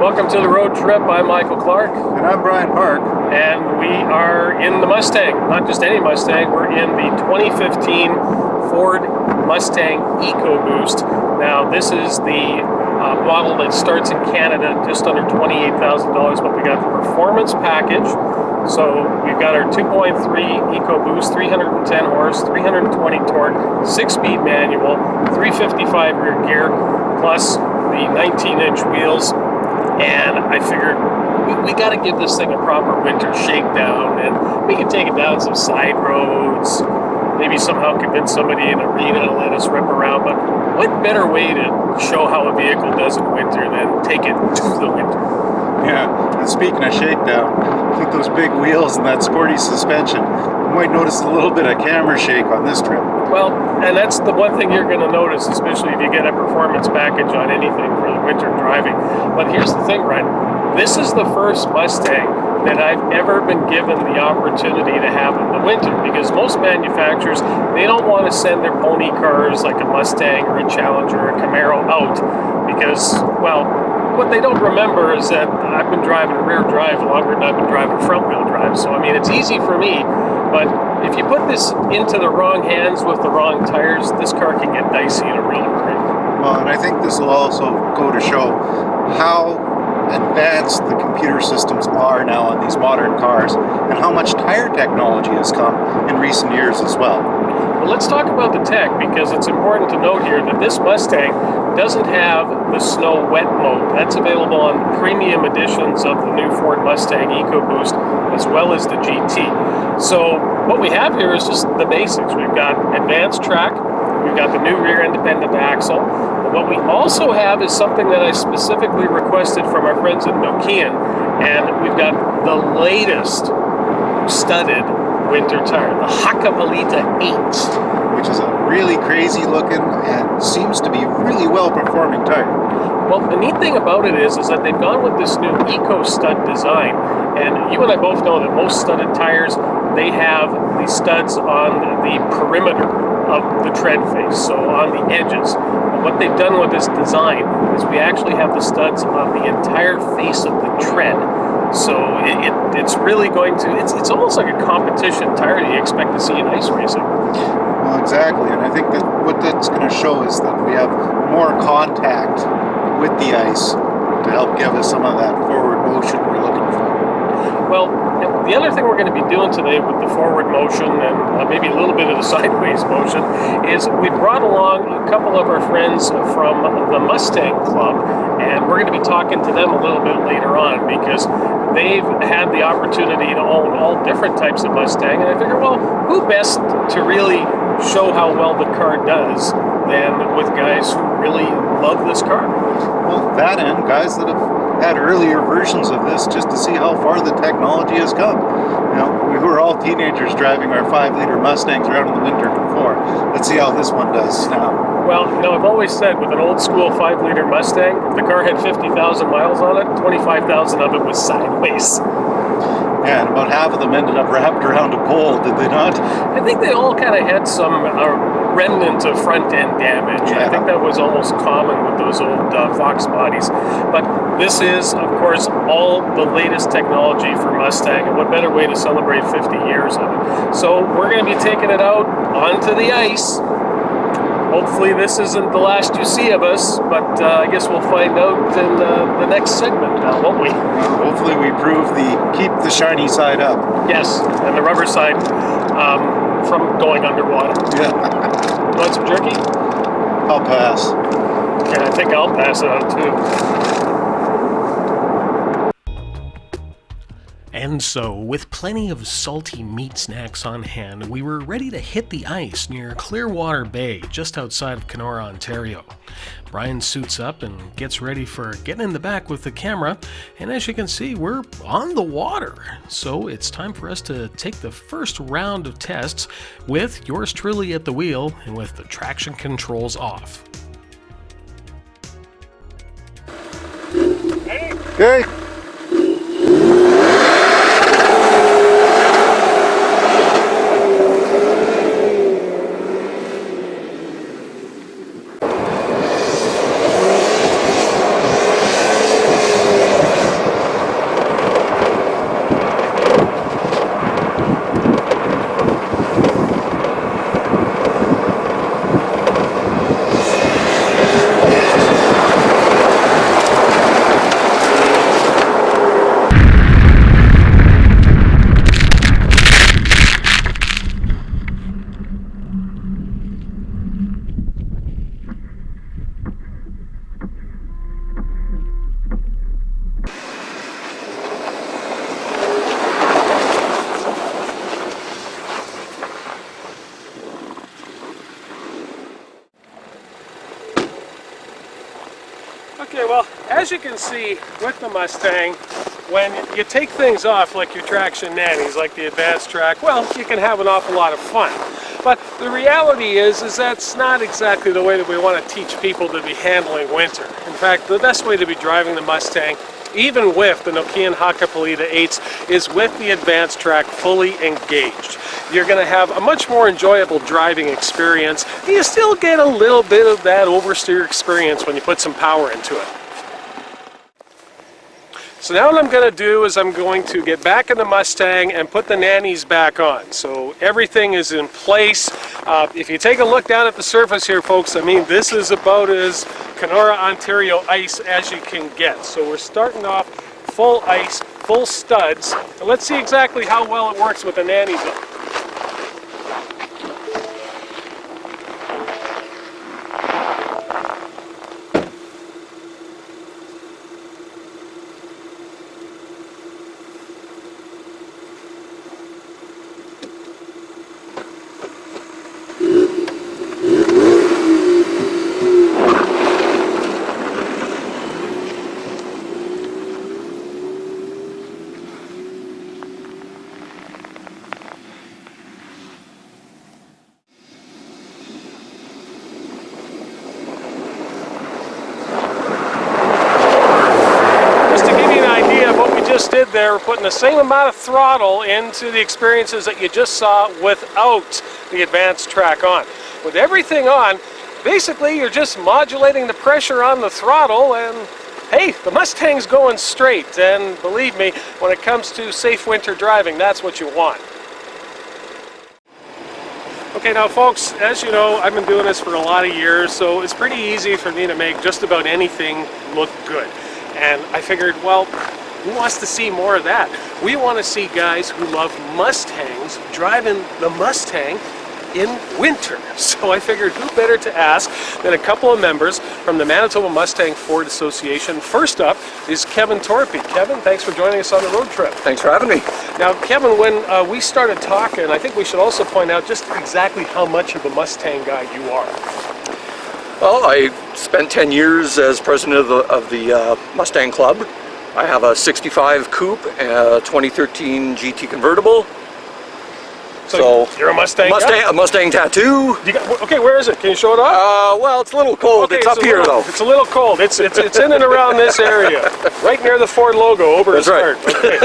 Welcome to the road trip. I'm Michael Clark. And I'm Brian Park. And we are in the Mustang. Not just any Mustang, we're in the 2015 Ford Mustang EcoBoost. Now, this is the model that starts in Canada just under $28,000, but we got the performance package. So we've got our 2.3 EcoBoost, 310 horse, 320 torque, 6-speed manual, 355 rear gear, plus the 19-inch wheels. And I figured we got to give this thing a proper winter shakedown, and we can take it down some side roads, maybe somehow convince somebody in an arena to let us rip around. But what better way to show how a vehicle does in winter than take it to the winter? Yeah, and speaking of shakedown, with those big wheels and that sporty suspension, you might notice a little bit of camera shake on this trip. Well, and that's the one thing you're going to notice, especially if you get a performance package on anything for the winter driving. But here's the thing, Ryan. This is the first Mustang that I've ever been given the opportunity to have in the winter, because most manufacturers, they don't want to send their pony cars like a Mustang or a Challenger or a Camaro out because, well, what they don't remember is that I've been driving rear drive longer than I've been driving front wheel drive. So, I mean, it's easy for me, but if you put this into the wrong hands with the wrong tires, this car can get dicey in a real hurry. Well, and I think this will also go to show how advanced the computer systems are now on these modern cars and how much tire technology has come in recent years as well. Well, let's talk about the tech, because it's important to note here that this Mustang doesn't have the snow wet mode. That's available on the premium editions of the new Ford Mustang EcoBoost as well as the GT. So what we have here is just the basics. We've got advanced track, we've got the new rear independent axle. But what we also have is something that I specifically requested from our friends at Nokian, and we've got the latest studded winter tire, the Hakkapelliita 8. Which is a really crazy looking and seems to be really well performing tire. Well, the neat thing about it is that they've gone with this new Eco Stud design, and you and I both know that most studded tires, they have the studs on the perimeter of the tread face, so on the edges. But what they've done with this design is we actually have the studs on the entire face of the tread. So it's really going to, it's almost like a competition tire that you expect to see in ice racing. Well, exactly, and I think that what that's going to show is that we have more contact with the ice to help give us some of that forward motion we're looking for. Well, the other thing we're going to be doing today with the forward motion and maybe a little bit of the sideways motion is we brought along a couple of our friends from the Mustang Club, and we're going to be talking to them a little bit later on because they've had the opportunity to own all different types of Mustang, and I figure, well, who best to really show how well the car does than with guys who really love this car? Well, that and guys that have had earlier versions of this just to see how far the technology has come. You know, we were all teenagers driving our 5-liter Mustangs around in the winter before. Let's see how this one does now. Well, you know, I've always said with an old school 5-liter Mustang, if the car had 50,000 miles on it, 25,000 of it was sideways. Yeah, and about half of them ended up wrapped around a pole, did they not? I think they all kind of had some remnant of front-end damage. Yeah. I think that was almost common with those old Fox bodies. But this is, of course, all the latest technology for Mustang, and what better way to celebrate 50 years of it. So we're going to be taking it out onto the ice. Hopefully this isn't the last you see of us, but I guess we'll find out in the next segment now, won't we? Hopefully we prove the keep the shiny side up. Yes, and the rubber side from going underwater. Yeah. You want some jerky? I'll pass. And I think I'll pass it out too. And so, with plenty of salty meat snacks on hand, we were ready to hit the ice near Clearwater Bay, just outside of Kenora, Ontario. Brian suits up and gets ready for getting in the back with the camera, and as you can see, we're on the water. So it's time for us to take the first round of tests with yours truly at the wheel and with the traction controls off. Okay. as you can see with the Mustang, when you take things off like your traction nannies, like the advanced track, well, you can have an awful lot of fun. But the reality is that's not exactly the way that we want to teach people to be handling winter. In fact, the best way to be driving the Mustang, even with the Nokian Hakkapelliita 8s, is with the advanced track fully engaged. You're going to have a much more enjoyable driving experience. You still get a little bit of that oversteer experience when you put some power into it. So now what I'm going to do is I'm going to get back in the Mustang and put the nannies back on. So everything is in place. If you take a look down at the surface here, folks, I mean, this is about as Kenora, Ontario ice as you can get. So we're starting off full ice, full studs. And let's see exactly how well it works with the nannies on. Did there, we're putting the same amount of throttle into the experiences that you just saw without the advanced track on. With everything on, basically you're just modulating the pressure on the throttle, and hey, the Mustang's going straight. And believe me, when it comes to safe winter driving, that's what you want. Okay, now folks, as you know, I've been doing this for a lot of years, so it's pretty easy for me to make just about anything look good. And I figured, well, who wants to see more of that? We want to see guys who love Mustangs driving the Mustang in winter. So I figured who better to ask than a couple of members from the Manitoba Mustang Ford Association. First up is Kevin Torpy. Kevin, thanks for joining us on the road trip. Thanks for having me. Now, Kevin, when we started talking, I think we should also point out just exactly how much of a Mustang guy you are. Well, I spent 10 years as president of the Mustang Club. I have a 65 coupe, a 2013 GT convertible. So you're a Mustang guy? A Mustang tattoo. Okay, where is it? Can you show it off? Well, it's a little cold. Okay, it's up here, though. It's a little cold. It's in and around this area, right near the Ford logo over his heart. Okay.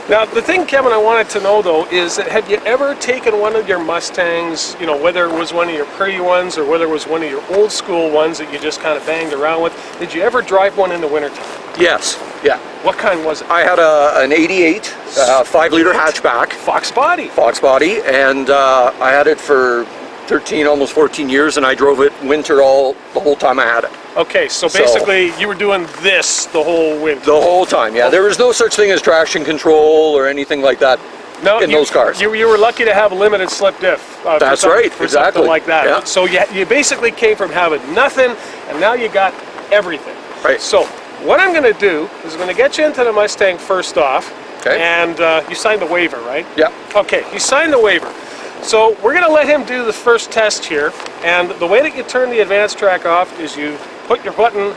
Now, the thing, Kevin, I wanted to know though is that have you ever taken one of your Mustangs, you know, whether it was one of your pretty ones or whether it was one of your old school ones that you just kind of banged around with? Did you ever drive one in the wintertime? Yes. Yeah. What kind was it? I had an 88 5-liter hatchback. Fox body. Fox body, and I had it for 13, almost 14 years, and I drove it winter the whole time I had it. Okay, so basically you were doing this the whole winter. The whole time, yeah. There was no such thing as traction control or anything like that in those cars. You were lucky to have a limited slip diff. That's right, for exactly. something like that. Yeah. So you basically came from having nothing, and now you got everything. Right. So what I'm going to do is I'm going to get you into the Mustang first off. Okay. And you signed the waiver, right? Yeah. Okay, you signed the waiver. So we're going to let him do the first test here. And the way that you turn the advanced track off is you put your button,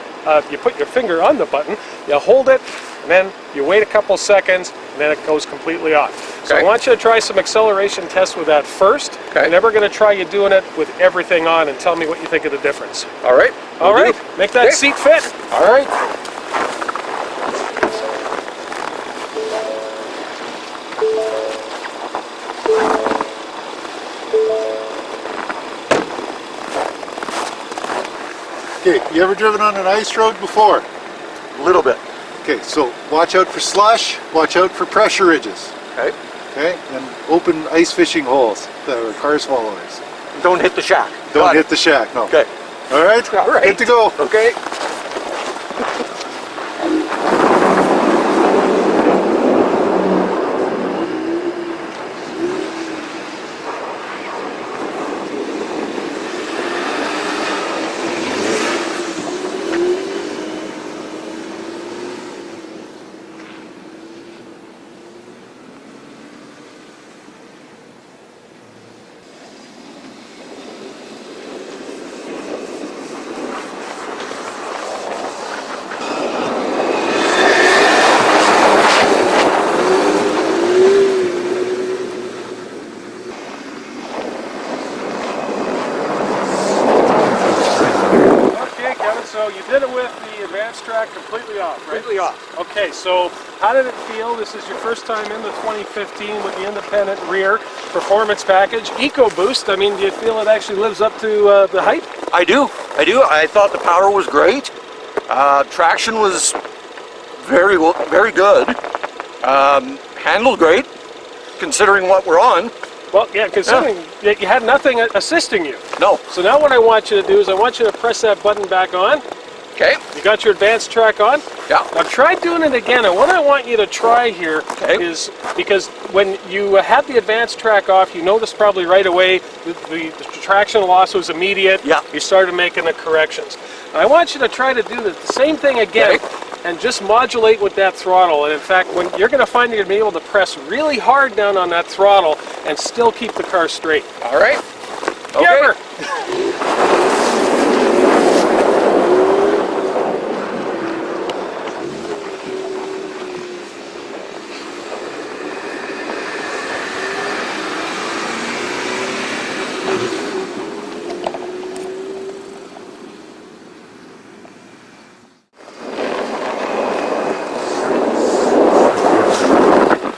you put your finger on the button, you hold it, and then you wait a couple seconds, and then it goes completely off. Okay. So I want you to try some acceleration tests with that first. Okay. And then we're going to try you doing it with everything on and tell me what you think of the difference. All right. All right. Make that seat fit. All right. Okay, you ever driven on an ice road before? A little bit. Okay, so watch out for slush, watch out for pressure ridges. Okay. Okay, and open ice fishing holes that are car swallowers. Don't hit the shack. Don't hit the shack, no. Okay. All right? All right. Good to go. Okay. track completely off, right? Completely off. Okay, so how did it feel? This is your first time in the 2015 with the independent rear performance package, EcoBoost. I mean, do you feel it actually lives up to the hype? I do. I thought the power was great. Traction was very good. Handled great, considering what we're on. Well, yeah, considering that you had nothing assisting you. No. So now what I want you to do is I want you to press that button back on. Okay. You got your advanced track on? Yeah. Now try doing it again, and what I want you to try here is, because when you had the advanced track off, you noticed probably right away the traction loss was immediate. Yeah. You started making the corrections. Now, I want you to try to do the same thing again and just modulate with that throttle. And in fact, when you're going to find you're going to be able to press really hard down on that throttle and still keep the car straight. All right. Okay. Yammer.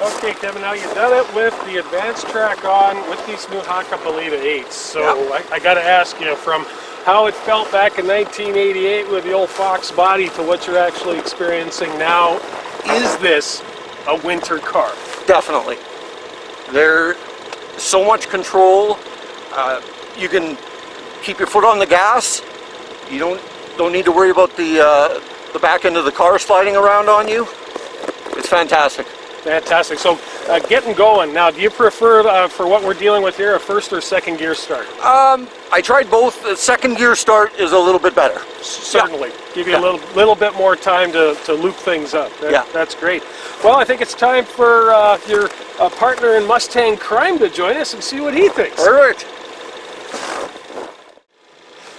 Okay, Kevin, now you've done it with the advanced track on with these new Hakkapelliita 8s. So I got to ask you, from how it felt back in 1988 with the old Fox body to what you're actually experiencing now, is this a winter car? Definitely. There's so much control. You can keep your foot on the gas. You don't need to worry about the back end of the car sliding around on you. It's fantastic. Fantastic. So getting going now, do you prefer, for what we're dealing with here, a first or second gear start? I tried both. The second gear start is a little bit better. Certainly. Give you a little bit more time to loop things up. That's great. Well, I think it's time for your partner in Mustang crime to join us and see what he thinks. Perfect.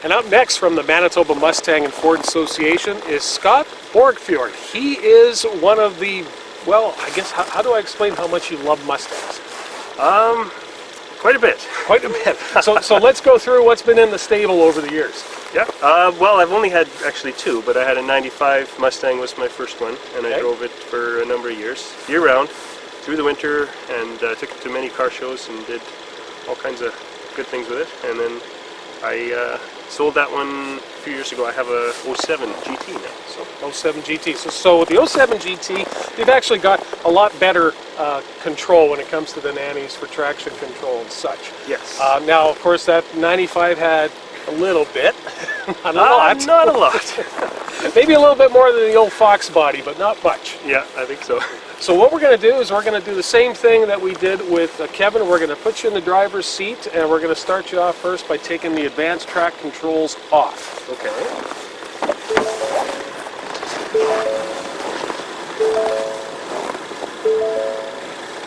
And up next from the Manitoba Mustang and Ford Association is Scott Borgfjord. He is one of the, well, I guess, how do I explain how much you love Mustangs? Quite a bit. Quite a bit. So let's go through what's been in the stable over the years. Yeah. Well, I've only had actually two, but I had a 95 Mustang was my first one, and I drove it for a number of years, year round, through the winter, and took it to many car shows and did all kinds of good things with it. And then I sold that one a few years ago. I have a 07 GT now. So 07 GT. So with the 07 GT, you've actually got a lot better control when it comes to the nannies for traction control and such. Yes. Now, of course, that 95 had a little bit, not a lot. Not a lot. Maybe a little bit more than the old Fox body, but not much. Yeah, I think so. So what we're going to do is we're going to do the same thing that we did with Kevin. We're going to put you in the driver's seat, and we're going to start you off first by taking the advanced track controls off. Okay.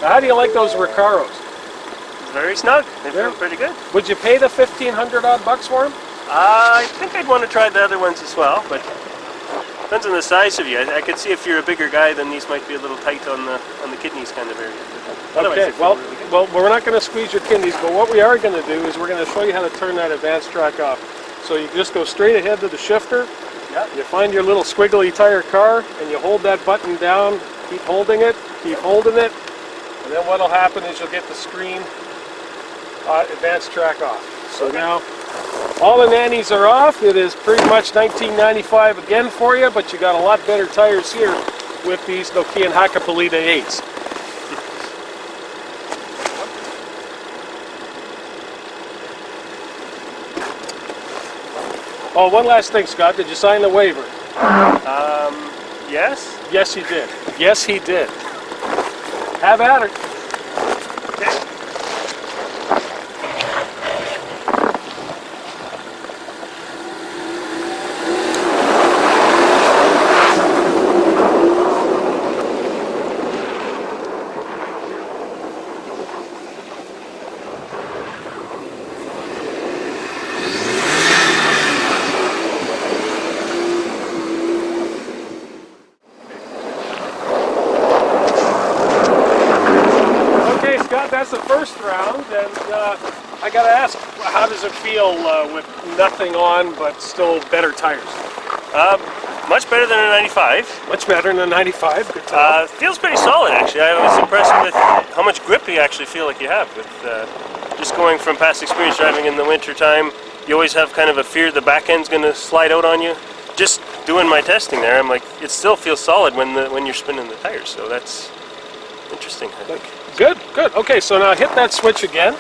Now, how do you like those Recaros? Very snug. They feel pretty good. Would you pay the 1,500 odd bucks for them? I think I'd want to try the other ones as well, but depends on the size of you. I could see if you're a bigger guy, then these might be a little tight on the kidneys kind of area. Okay, well, we're not going to squeeze your kidneys, but what we are going to do is we're going to show you how to turn that advanced track off. So you just go straight ahead to the shifter. Yeah. You find your little squiggly tire car, and you hold that button down. Keep holding it. Keep holding it. And then what'll happen is you'll get the screen advanced track off. So now all the nannies are off. It is pretty much 1995 again for you, but you got a lot better tires here with these Nokian Hakkapelliita 8s. Oh, one last thing, Scott. Did you sign the waiver? Yes. Yes, you did. Yes, he did. Have at it. That's the first round, and I gotta ask, how does it feel with nothing on but still better tires? much better than a 95. Much better than a 95. Good to know. Feels pretty solid, actually. I was impressed with how much grip you actually feel like you have with just going from past experience driving in the winter time. You always have kind of a fear the back end's going to slide out on you. Just doing my testing there, I'm like, it still feels solid when you're spinning the tires. So that's interesting, I think. Good, good. Okay, so now hit that switch again,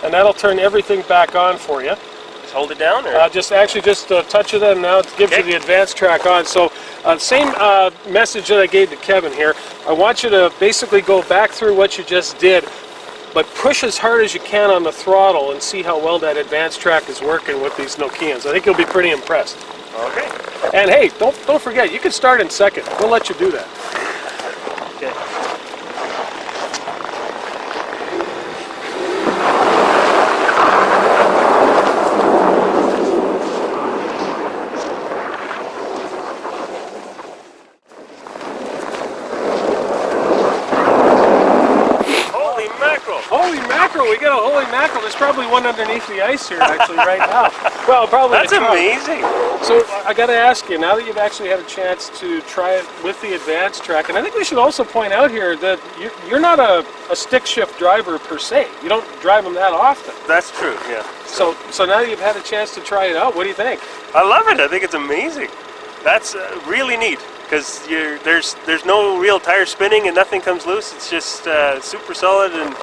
and that'll turn everything back on for you. Just hold it down, or just touch it, and now it gives you the advanced track on. So, same message that I gave to Kevin here. I want you to basically go back through what you just did, but push as hard as you can on the throttle and see how well that advanced track is working with these Nokians. I think you'll be pretty impressed. Okay. And hey, don't forget, you can start in second. We'll let you do that. Okay. Holy mackerel, we got a holy mackerel. There's probably one underneath the ice here actually right now. Well, probably. That's amazing. So I got to ask you, now that you've actually had a chance to try it with the advanced track, and I think we should also point out here that you're not a stick shift driver per se. You don't drive them that often. That's true, yeah. So now that you've had a chance to try it out, what do you think? I love it. I think it's amazing. That's really neat. Because there's no real tire spinning and nothing comes loose. It's just super solid, and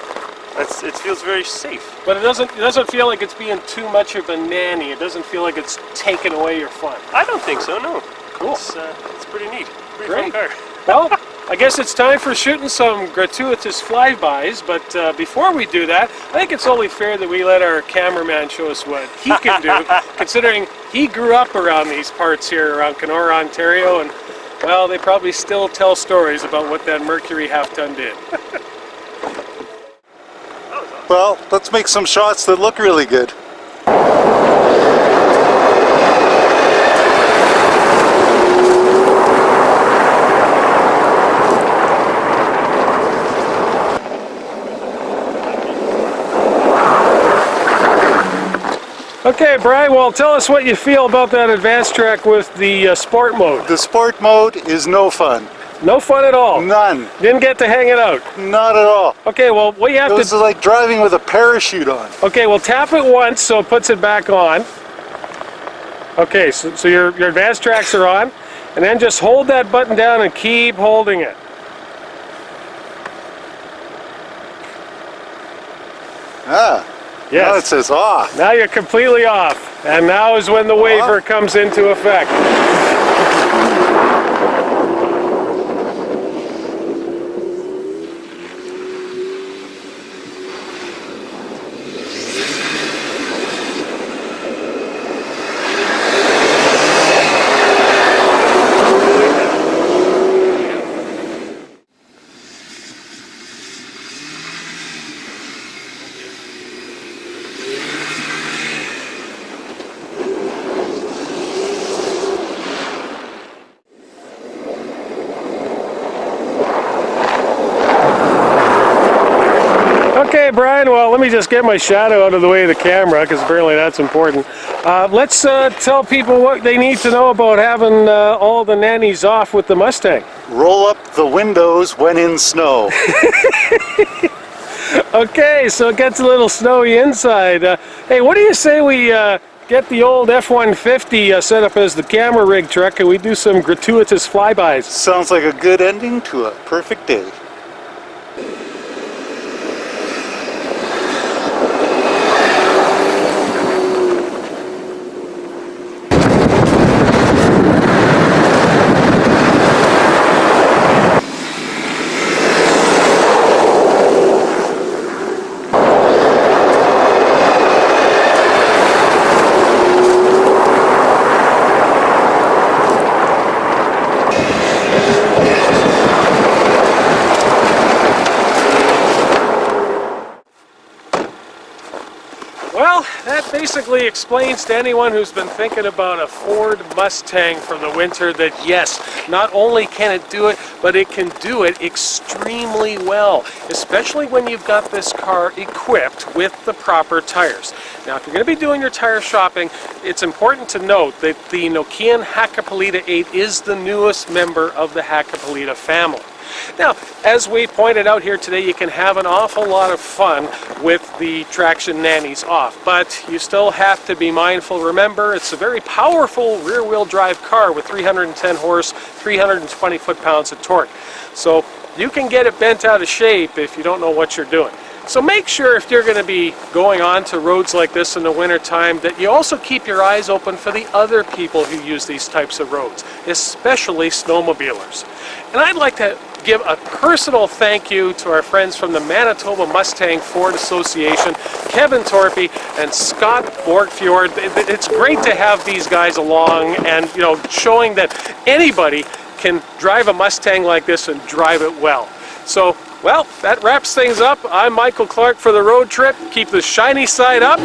it feels very safe. But it doesn't feel like it's being too much of a nanny. It doesn't feel like it's taking away your fun. I don't think so. No. Cool. It's pretty neat. Pretty Great. fun car. Well, I guess it's time for shooting some gratuitous flybys. But before we do that, I think it's only fair that we let our cameraman show us what he can do, considering he grew up around these parts here around Kenora, Ontario, and well, they probably still tell stories about what that Mercury half-ton did. Well, let's make some shots that look really good. Okay, Brian, well, tell us what you feel about that advanced track with the sport mode. The sport mode is no fun. No fun at all? None. Didn't get to hang it out? Not at all. Okay, well, what you have It was like driving with a parachute on. Okay, well, tap it once so it puts it back on. Okay, so your advanced tracks are on, and then just hold that button down and keep holding it. Ah. Yes. Now it says off. Now you're completely off, and now is when the waiver comes into effect. Okay, Brian, well, let me just get my shadow out of the way of the camera, because apparently that's important. Let's tell people what they need to know about having all the nannies off with the Mustang. Roll up the windows when in snow. Okay, so it gets a little snowy inside. Hey, what do you say we get the old F-150 set up as the camera rig truck, and we do some gratuitous flybys? Sounds like a good ending to a perfect day. that basically explains to anyone who's been thinking about a Ford Mustang for the winter that yes, not only can it do it, but it can do it extremely well, especially when you've got this car equipped with the proper tires. Now, if you're going to be doing your tire shopping, it's important to note that the Nokian Hakkapelliita 8 is the newest member of the Hakkapelliita family. Now, as we pointed out here today, you can have an awful lot of fun with the traction nannies off, but you still have to be mindful. Remember, it's a very powerful rear-wheel drive car with 310 horse, 320 foot-pounds of torque. So you can get it bent out of shape if you don't know what you're doing. So make sure if you're going to be going on to roads like this in the winter time that you also keep your eyes open for the other people who use these types of roads, especially snowmobilers. And I'd like to give a personal thank you to our friends from the Manitoba Mustang Ford Association, Kevin Torpy and Scott Borgfjord. It's great to have these guys along and, you know, showing that anybody can drive a Mustang like this and drive it well. So, well, that wraps things up. I'm Michael Clark for the road trip. Keep the shiny side up.